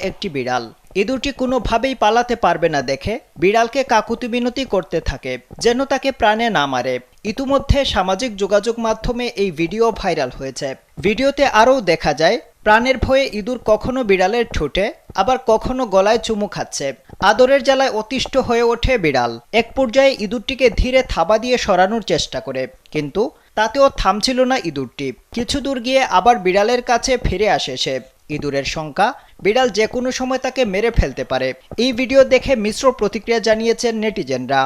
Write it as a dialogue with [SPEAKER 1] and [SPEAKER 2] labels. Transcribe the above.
[SPEAKER 1] একটি বিড়াল। ইঁদুরটি কোনোভাবেই পালাতে পারবে না দেখে বিড়ালকে কাকুতি মিনতি করতে থাকে যেন তাকে প্রাণে না মারে। ইতিমধ্যে সামাজিক যোগাযোগ মাধ্যমে এই ভিডিও ভাইরাল হয়েছে। ভিডিওতে আরও দেখা যায় প্রাণের ভয়ে ইঁদুর কখনো বিড়ালের ঠোঁটে আবার কখনো গলায় চুমু খাচ্ছে। আদরের জ্বালায় অতিষ্ঠ হয়ে ওঠে বিড়াল। এক পর্যায়ে ইঁদুরটিকে ধীরে থাবা দিয়ে সরানোর চেষ্টা করে, কিন্তু তাতেও থামছিল না ইঁদুরটি। কিছু দূর গিয়ে আবার বিড়ালের কাছে ফিরে আসে সে। ইঁদুরের শঙ্কা, বিড়াল যে কোনো সময় তাকে মেরে ফেলতে পারে। এই ভিডিও দেখে মিশ্র প্রতিক্রিয়া জানিয়েছেন নেটিজেনরা।